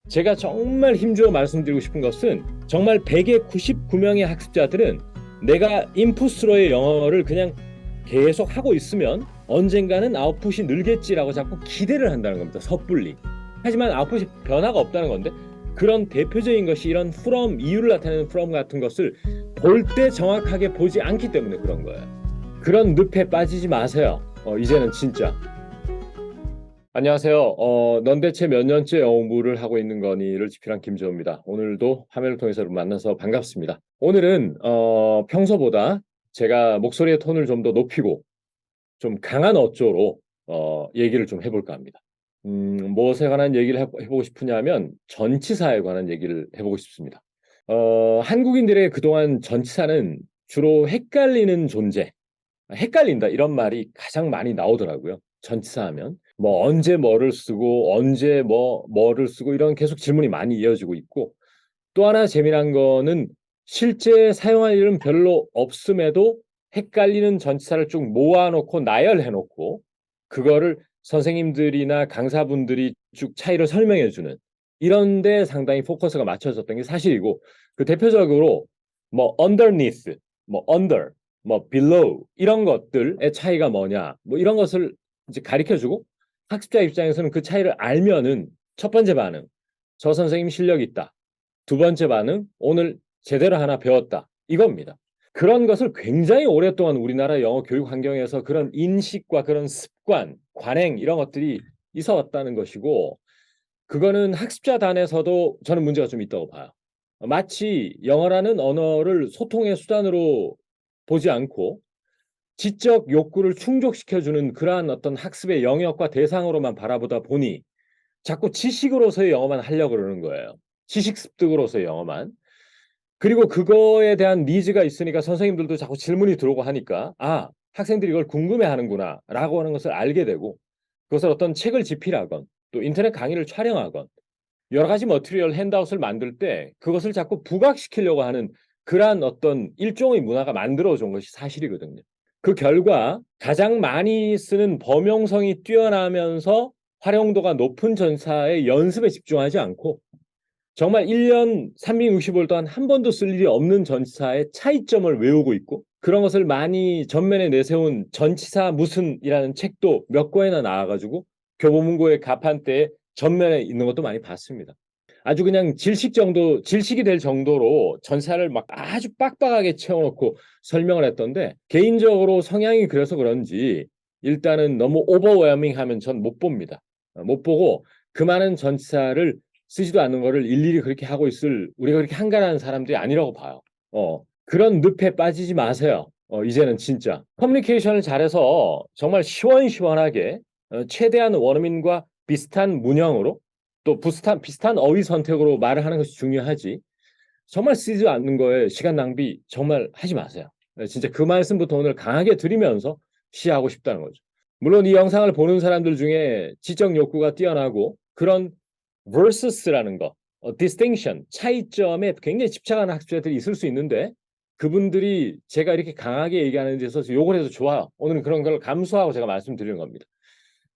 제가 정말 힘주어 말씀드리고 싶은 것은 정말 100에 99명의 학습자들은 내가 인풋으로의 영어를 그냥 계속 하고 있으면 언젠가는 아웃풋이 늘겠지라고 자꾸 기대를 한다는 겁니다. 섣불리. 하지만 아웃풋이 변화가 없다는 건데 그런 대표적인 것이 이런 from, 이유를 나타내는 from 같은 것을 볼 때 정확하게 보지 않기 때문에 그런 거예요. 그런 늪에 빠지지 마세요. 이제는 진짜. 안녕하세요. 넌 대체 몇 년째 영어 공부를 하고 있는 거니를 집필한 김재호입니다. 오늘도 화면을 통해서 만나서 반갑습니다. 오늘은 평소보다 제가 목소리의 톤을 좀 더 높이고 좀 강한 어조로 얘기를 좀 해볼까 합니다. 무엇에 관한 얘기를 해보고 싶으냐면 전치사에 관한 얘기를 해보고 싶습니다. 한국인들의 그동안 전치사는 주로 헷갈리는 존재, 헷갈린다 이런 말이 가장 많이 나오더라고요. 전치사 하면 뭐 언제 뭐를 쓰고 언제 뭐를 쓰고 이런 계속 질문이 많이 이어지고 있고, 또 하나 재미난 거는 실제 사용할 일은 별로 없음에도 헷갈리는 전치사를 쭉 모아놓고 나열해놓고 그거를 선생님들이나 강사분들이 쭉 차이를 설명해주는, 이런데 상당히 포커스가 맞춰졌던 게 사실이고, 그 대표적으로 뭐 underneath, 뭐 under, 뭐 below 이런 것들의 차이가 뭐냐, 뭐 이런 것을 이제 가르쳐주고, 학습자 입장에서는 그 차이를 알면은 첫 번째 반응, 저 선생님 실력 있다. 두 번째 반응, 오늘 제대로 하나 배웠다. 이겁니다. 그런 것을 굉장히 오랫동안 우리나라 영어 교육 환경에서 그런 인식과 그런 습관, 관행 이런 것들이 있어 왔다는 것이고, 그거는 학습자 단에서도 저는 문제가 좀 있다고 봐요. 마치 영어라는 언어를 소통의 수단으로 보지 않고 지적 욕구를 충족시켜주는 그러한 어떤 학습의 영역과 대상으로만 바라보다 보니 자꾸 지식으로서의 영어만 하려고 그러는 거예요. 지식 습득으로서의 영어만. 그리고 그거에 대한 니즈가 있으니까 선생님들도 자꾸 질문이 들어오고 하니까, 아, 학생들이 이걸 궁금해하는구나 라고 하는 것을 알게 되고, 그것을 어떤 책을 집필하건 또 인터넷 강의를 촬영하건 여러 가지 머티리얼 핸드아웃을 만들 때 그것을 자꾸 부각시키려고 하는 그러한 어떤 일종의 문화가 만들어져 온 것이 사실이거든요. 그 결과 가장 많이 쓰는 범용성이 뛰어나면서 활용도가 높은 전사의 연습에 집중하지 않고 정말 1년 365일 동안 한 번도 쓸 일이 없는 전치사의 차이점을 외우고 있고, 그런 것을 많이 전면에 내세운 전치사 무슨이라는 책도 몇 권이나 나와가지고 교보문고의 가판대에 전면에 있는 것도 많이 봤습니다. 아주 그냥 질식이 될 정도로 전사를 막 아주 빡빡하게 채워놓고 설명을 했던데, 개인적으로 성향이 그래서 그런지 일단은 너무 오버웨밍 하면 전 못 봅니다. 못 보고 그 많은 전치사를 쓰지도 않는 거를 일일이 그렇게 하고 있을 우리가 그렇게 한가한 사람들이 아니라고 봐요. 그런 늪에 빠지지 마세요. 이제는 진짜 커뮤니케이션을 잘해서 정말 시원시원하게 최대한 원어민과 비슷한 문형으로 또 비슷한 어휘 선택으로 말을 하는 것이 중요하지, 정말 쓰지 않는 거에 시간 낭비 정말 하지 마세요. 진짜 그 말씀부터 오늘 강하게 드리면서 시작하고 싶다는 거죠. 물론 이 영상을 보는 사람들 중에 지적 욕구가 뛰어나고 그런 versus라는 거, distinction, 차이점에 굉장히 집착하는 학습자들이 있을 수 있는데, 그분들이 제가 이렇게 강하게 얘기하는 데 있어서 욕을 해도 좋아요. 오늘은 그런 걸 감수하고 제가 말씀드리는 겁니다.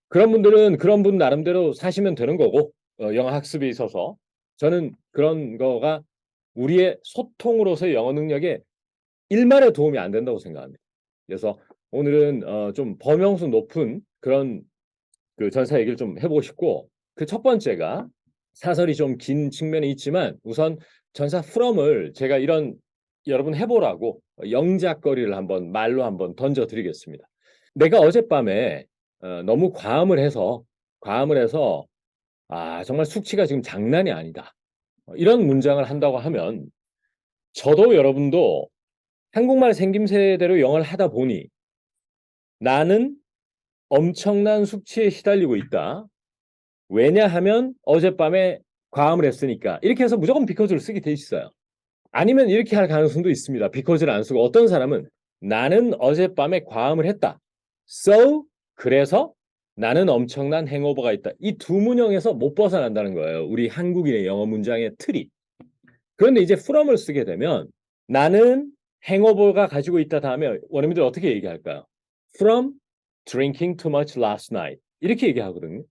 그런 분들은 그런 분 나름대로 사시면 되는 거고, 영어 학습에 있어서 저는 그런 거가 우리의 소통으로서의 영어 능력에 일말의 도움이 안 된다고 생각합니다. 그래서 오늘은 좀 범용성 높은 그런 그 전사 얘기를 좀 해보고 싶고, 그 첫 번째가 사설이 좀 긴 측면이 있지만 우선 전사 from을 제가 이런 여러분 해보라고 영작거리를 한번 말로 한번 던져드리겠습니다. 내가 어젯밤에 너무 과음을 해서 정말 숙취가 지금 장난이 아니다, 이런 문장을 한다고 하면, 저도 여러분도 한국말 생김새대로 영어를 하다 보니 나는 엄청난 숙취에 시달리고 있다. 왜냐하면 어젯밤에 과음을 했으니까. 이렇게 해서 무조건 because를 쓰게 돼 있어요. 아니면 이렇게 할 가능성도 있습니다. because를 안 쓰고 어떤 사람은 나는 어젯밤에 과음을 했다. So, 그래서 나는 엄청난 행오버가 있다. 이 두 문형에서 못 벗어난다는 거예요. 우리 한국인의 영어 문장의 틀이. 그런데 이제 from을 쓰게 되면 나는 행오버가 가지고 있다 다음에 원어민들 어떻게 얘기할까요? From drinking too much last night. 이렇게 얘기하거든요.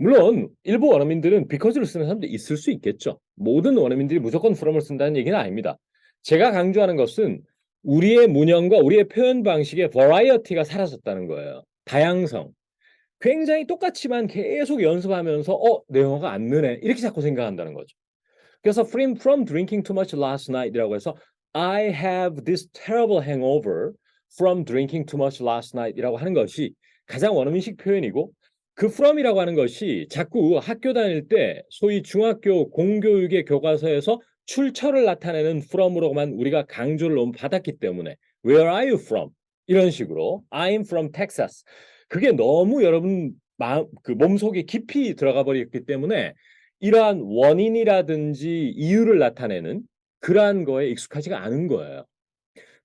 물론 일부 원어민들은 because를 쓰는 사람도 있을 수 있겠죠. 모든 원어민들이 무조건 from을 쓴다는 얘기는 아닙니다. 제가 강조하는 것은 우리의 문형과 우리의 표현 방식의 variety가 사라졌다는 거예요. 다양성. 굉장히 똑같지만 계속 연습하면서 내 영어가 안 느네. 이렇게 자꾸 생각한다는 거죠. 그래서 from drinking too much last night이라고 해서 I have this terrible hangover from drinking too much last night이라고 하는 것이 가장 원어민식 표현이고 그 from이라고 하는 것이 자꾸 학교 다닐 때 소위 중학교 공교육의 교과서에서 출처를 나타내는 from으로만 우리가 강조를 너무 받았기 때문에 Where are you from? 이런 식으로 I'm from Texas. 그게 너무 여러분 그 몸속에 깊이 들어가 버렸기 때문에 이러한 원인이라든지 이유를 나타내는 그러한 거에 익숙하지가 않은 거예요.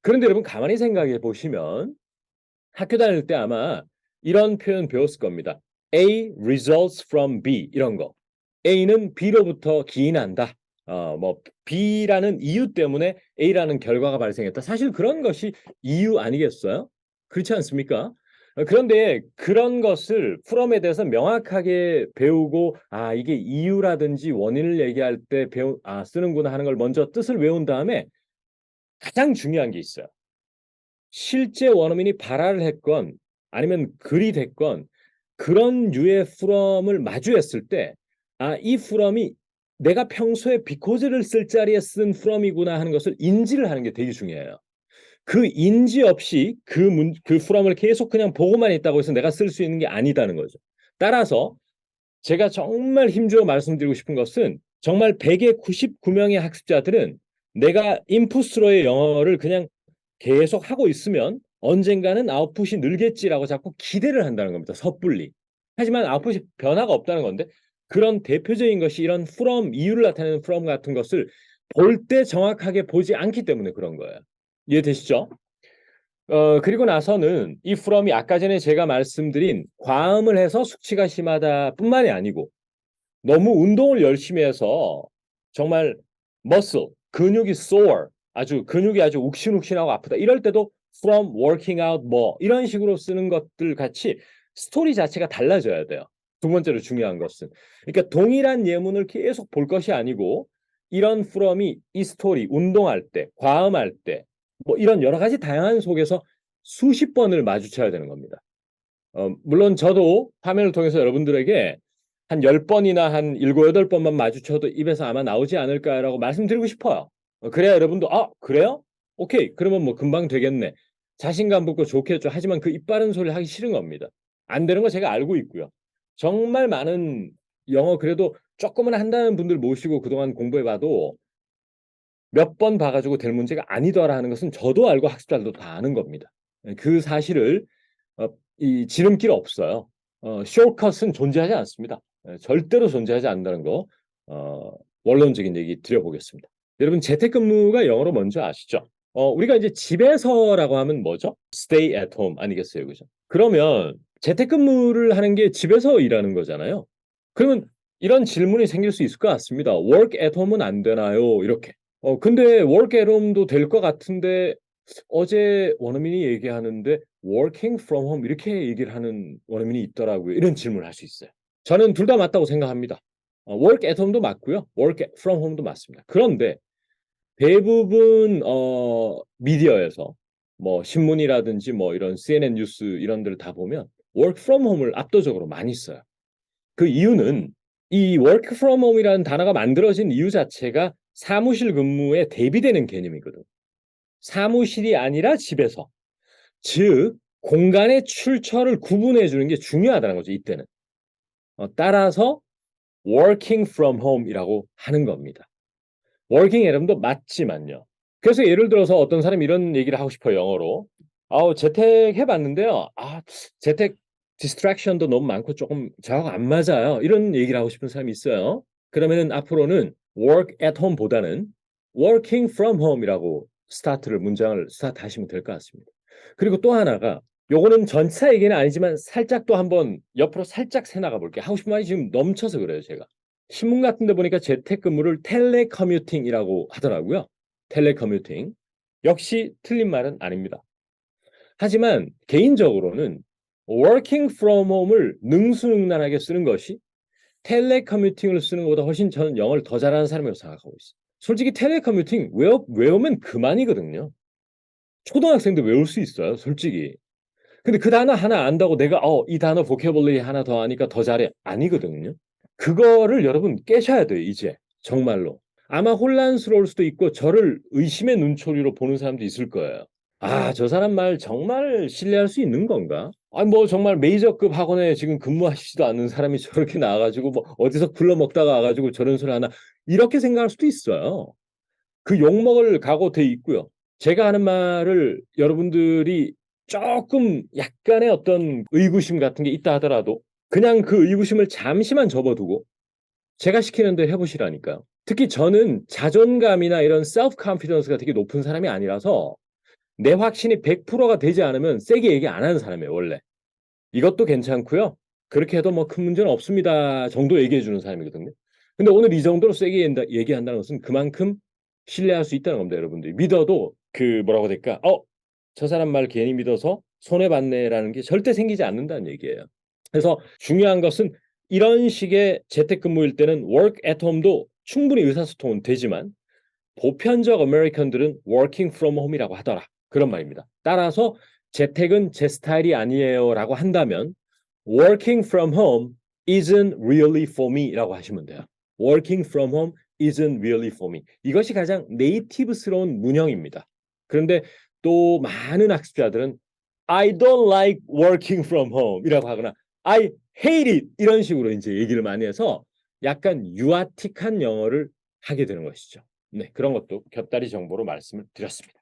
그런데 여러분 가만히 생각해 보시면 학교 다닐 때 아마 이런 표현 배웠을 겁니다. A results from B 이런 거. A는 B로부터 기인한다. 뭐 B라는 이유 때문에 A라는 결과가 발생했다. 사실 그런 것이 이유 아니겠어요? 그렇지 않습니까? 그런데 그런 것을 from에 대해서 명확하게 배우고 이게 이유라든지 원인을 얘기할 때 쓰는구나 하는 걸 먼저 뜻을 외운 다음에 가장 중요한 게 있어요. 실제 원어민이 발화를 했건 아니면 글이 됐건 그런 류의 from을 마주했을 때 이 from이 내가 평소에 because를 쓸 자리에 쓴 from이구나 하는 것을 인지를 하는 게 되게 중요해요. 그 인지 없이 그 from을 계속 그냥 보고만 있다고 해서 내가 쓸 수 있는 게 아니다는 거죠. 따라서 제가 정말 힘주어 말씀드리고 싶은 것은 정말 100의 99명의 학습자들은 내가 인풋으로의 영어를 그냥 계속 하고 있으면 언젠가는 아웃풋이 늘겠지라고 자꾸 기대를 한다는 겁니다. 섣불리. 하지만 아웃풋이 변화가 없다는 건데 그런 대표적인 것이 이런 from, 이유를 나타내는 from 같은 것을 볼 때 정확하게 보지 않기 때문에 그런 거예요. 이해되시죠? 그리고 나서는 이 from이 아까 전에 제가 말씀드린 과음을 해서 숙취가 심하다 뿐만이 아니고 너무 운동을 열심히 해서 정말 muscle, 근육이 sore, 근육이 아주 욱신욱신하고 아프다. 이럴 때도 from working out 뭐 이런 식으로 쓰는 것들 같이 스토리 자체가 달라져야 돼요. 두 번째로 중요한 것은. 그러니까 동일한 예문을 계속 볼 것이 아니고 이런 from이 이 스토리, 운동할 때, 과음할 때, 뭐 이런 여러 가지 다양한 속에서 수십 번을 마주쳐야 되는 겁니다. 물론 저도 화면을 통해서 여러분들에게 한 10번이나 한 7, 8번만 마주쳐도 입에서 아마 나오지 않을까라고 말씀드리고 싶어요. 그래야 여러분도 그래요? 오케이. 그러면 뭐 금방 되겠네. 자신감 붙고 좋겠죠. 하지만 그 입 바른 소리를 하기 싫은 겁니다. 안 되는 거 제가 알고 있고요. 정말 많은 영어 그래도 조금은 한다는 분들 모시고 그동안 공부해봐도 몇 번 봐가지고 될 문제가 아니더라 하는 것은 저도 알고 학습자들도 다 아는 겁니다. 그 사실을 이 지름길 없어요. 쇼컷은 존재하지 않습니다. 절대로 존재하지 않는다는 거 원론적인 얘기 드려보겠습니다. 여러분 재택근무가 영어로 뭔지 아시죠? 우리가 이제 집에서라고 하면 뭐죠? Stay at home 아니겠어요, 그죠? 그러면 재택근무를 하는 게 집에서 일하는 거잖아요. 그러면 이런 질문이 생길 수 있을 것 같습니다. Work at home은 안 되나요? 이렇게. 근데 work at home도 될 것 같은데 어제 원어민이 얘기하는데 working from home 이렇게 얘기를 하는 원어민이 있더라고요. 이런 질문을 할 수 있어요. 저는 둘 다 맞다고 생각합니다. work at home도 맞고요. work from home도 맞습니다. 그런데 대부분 미디어에서 뭐 신문이라든지 뭐 이런 CNN 뉴스 이런 데를 다 보면 work from home을 압도적으로 많이 써요. 그 이유는 이 work from home이라는 단어가 만들어진 이유 자체가 사무실 근무에 대비되는 개념이거든. 사무실이 아니라 집에서. 즉 공간의 출처를 구분해 주는 게 중요하다는 거죠. 이때는. 따라서 working from home이라고 하는 겁니다. working at home도 맞지만요. 그래서 예를 들어서 어떤 사람이 이런 얘기를 하고 싶어요. 영어로. 재택해봤는데요. 재택 디스트랙션도 너무 많고 조금 저하고 안 맞아요. 이런 얘기를 하고 싶은 사람이 있어요. 그러면은 앞으로는 work at home보다는 working from home이라고 문장을 스타트 하시면 될 것 같습니다. 그리고 또 하나가 요거는 전차 얘기는 아니지만 살짝 또 한번 옆으로 살짝 새 나가 볼게요. 하고 싶은 말이 지금 넘쳐서 그래요, 제가. 신문 같은 데 보니까 재택근무를 텔레커뮤팅이라고 하더라고요. 텔레커뮤팅. 역시 틀린 말은 아닙니다. 하지만 개인적으로는 working from home을 능수능란하게 쓰는 것이 텔레커뮤팅을 쓰는 것보다 훨씬 저는 영어를 더 잘하는 사람이라고 생각하고 있어요. 솔직히 텔레커뮤팅 외우면 그만이거든요. 초등학생도 외울 수 있어요, 솔직히. 근데 그 단어 하나 안다고 내가 이 단어 보캐블러리 하나 더 아니까 더 잘해. 아니거든요. 그거를 여러분 깨셔야 돼요, 이제. 정말로. 아마 혼란스러울 수도 있고 저를 의심의 눈초리로 보는 사람도 있을 거예요. 아, 저 사람 말 정말 신뢰할 수 있는 건가? 아니 뭐 정말 메이저급 학원에 지금 근무하시지도 않는 사람이 저렇게 나와가지고 뭐 어디서 굴러먹다가 와가지고 저런 소리 하나 이렇게 생각할 수도 있어요. 그 욕먹을 각오 돼 있고요. 제가 하는 말을 여러분들이 조금 약간의 어떤 의구심 같은 게 있다 하더라도 그냥 그 의구심을 잠시만 접어두고 제가 시키는 대로 해보시라니까요. 특히 저는 자존감이나 이런 셀프 컨피던스가 되게 높은 사람이 아니라서 내 확신이 100%가 되지 않으면 세게 얘기 안 하는 사람이에요, 원래. 이것도 괜찮고요. 그렇게 해도 뭐 큰 문제는 없습니다 정도 얘기해 주는 사람이거든요. 근데 오늘 이 정도로 세게 얘기한다는 것은 그만큼 신뢰할 수 있다는 겁니다, 여러분들이. 믿어도 그 뭐라고 해야 될까? 저 사람 말 괜히 믿어서 손해봤네라는 게 절대 생기지 않는다는 얘기예요. 그래서 중요한 것은 이런 식의 재택근무일 때는 work at home도 충분히 의사소통은 되지만 보편적 아메리칸들은 working from home이라고 하더라. 그런 말입니다. 따라서 재택은 제 스타일이 아니에요라고 한다면 working from home isn't really for me라고 하시면 돼요. working from home isn't really for me. 이것이 가장 네이티브스러운 문형입니다. 그런데 또 많은 학습자들은 I don't like working from home이라고 하거나 I hate it 이런 식으로 이제 얘기를 많이 해서 약간 유아틱한 영어를 하게 되는 것이죠. 네, 그런 것도 곁다리 정보로 말씀을 드렸습니다.